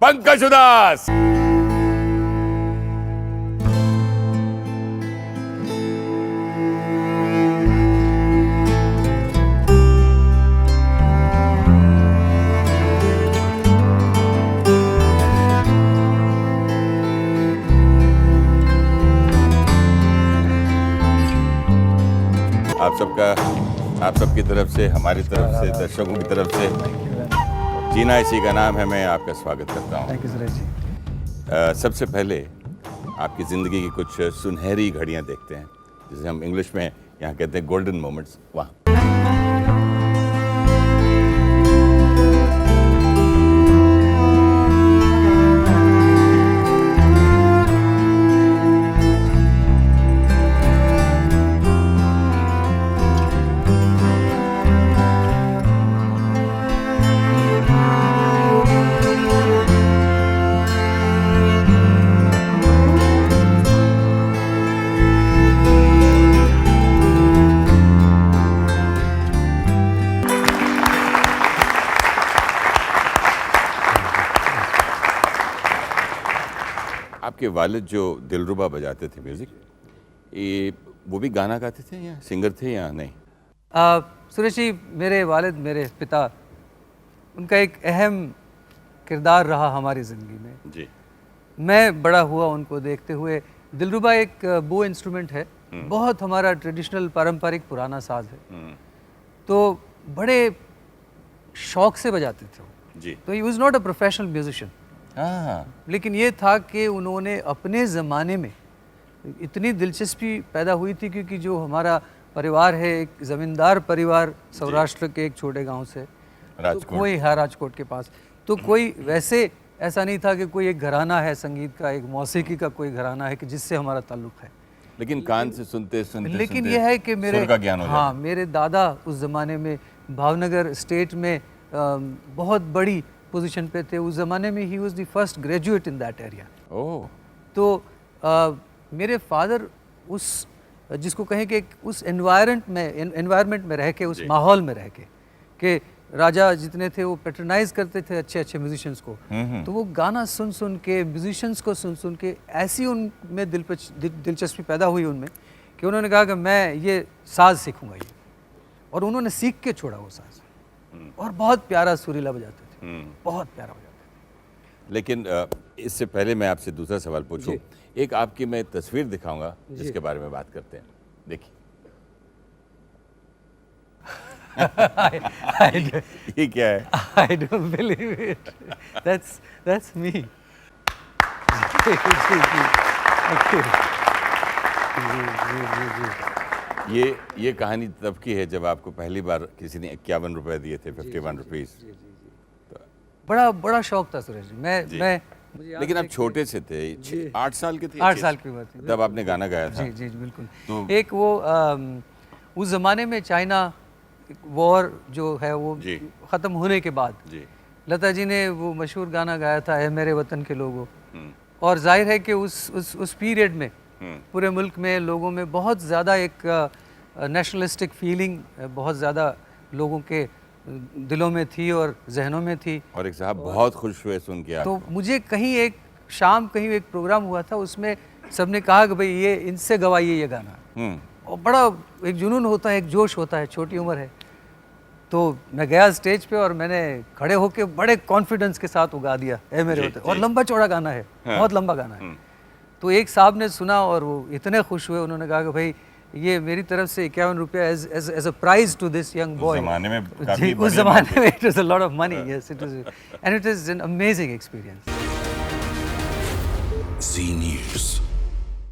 पंकज उदास। आप सबकी तरफ से, हमारी तरफ से, दर्शकों की तरफ से जीना इसी का नाम है, मैं आपका स्वागत करता हूँ। Thank you Suresh ji. सबसे पहले आपकी ज़िंदगी की कुछ सुनहरी घड़ियाँ देखते हैं, जिसे हम इंग्लिश में यहाँ कहते हैं गोल्डन मोमेंट्स। वाह। आपके वालिद जो दिलरुबा बजाते थे म्यूज़िक, ये वो भी गाना गाते थे या सिंगर थे या नहीं? सुरेश जी, मेरे वालिद, मेरे पिता, उनका एक अहम किरदार रहा हमारी ज़िंदगी में जी। मैं बड़ा हुआ उनको देखते हुए। दिलरुबा एक बो इंस्ट्रूमेंट है, बहुत हमारा ट्रेडिशनल पारंपरिक पुराना साज है, तो बड़े शौक से बजाते थे वो जी। तो he was not a professional musician, लेकिन ये था कि उन्होंने अपने ज़माने में इतनी दिलचस्पी पैदा हुई थी, क्योंकि जो हमारा परिवार है एक ज़मींदार परिवार, सौराष्ट्र के एक छोटे गांव से, तो कोई है राजकोट के पास, तो कोई वैसे ऐसा नहीं था कि कोई एक घराना है संगीत का, एक मौसीकी का कोई घराना है कि जिससे हमारा ताल्लुक़ है, लेकिन कान से सुनते सुनते लेकिन ये है कि मेरे हाँ मेरे दादा उस ज़माने में भावनगर स्टेट में बहुत बड़ी पोजीशन पे थे। उस ज़माने में ही was the first graduate in that area. Oh. तो मेरे फादर उस जिसको कहें कि उस एनवायरनमेंट में रह के, उस माहौल में रह के राजा जितने थे वो पैट्रनाइज करते थे अच्छे अच्छे म्यूजिशियंस को, तो वो गाना सुन सुन के, म्यूजिशियंस को सुन सुन के ऐसी उनमें दिलचस्पी पैदा हुई उनमें कि उन्होंने कहा कि मैं ये साज सीखूंगा ये, और उन्होंने सीख के छोड़ा वो साज, और बहुत प्यारा सुरीला बजाते थे, बहुत प्यारा बजाते थे। लेकिन इससे पहले मैं आपसे दूसरा सवाल पूछूं, एक आपकी मैं तस्वीर दिखाऊंगा जिसके बारे में बात करते हैं, देखिए। ये क्या है? I don't believe it. That's me. ये कहानी तब की है जब आपको पहली बार किसी ने 51 रुपए दिए थे, 51 रुपीज। बड़ा शौक था सुरेश जी। मैं लेकिन आप छोटे से थे, 8 साल के थे? 8 साल की उम्र थी तब आपने गाना गाया था? जी बिल्कुल। तो एक वो उस जमाने में चाइना वॉर जो है वो ख़त्म होने के बाद लता जी ने वो मशहूर गाना गाया था, है मेरे वतन के लोगों, और जाहिर है कि उस पीरियड में पूरे मुल्क में लोगों में बहुत ज़्यादा एक नेशनलिस्टिक फीलिंग बहुत ज़्यादा लोगों के दिलों में थी और जहनों में थी, और एक साहब बहुत खुश हुए सुन के। तो मुझे कहीं एक शाम कहीं एक प्रोग्राम हुआ था, उसमें सबने कहा कि भाई ये इनसे गवाइए ये गाना, और बड़ा एक जुनून होता है, एक जोश होता है, छोटी उम्र है, तो मैं गया स्टेज पे और मैंने खड़े होके बड़े कॉन्फिडेंस के साथ वो गा दिया, है मेरे होते, और लंबा चौड़ा गाना है, बहुत लंबा गाना है। तो एक साहब ने सुना और वो इतने खुश हुए, उन्होंने कहा कि भाई ये मेरी तरफ से 51 रुपया as a prize to this young boy. उस ज़माने में it was a lot of money, yes it was, and it is an amazing experience. Zee News.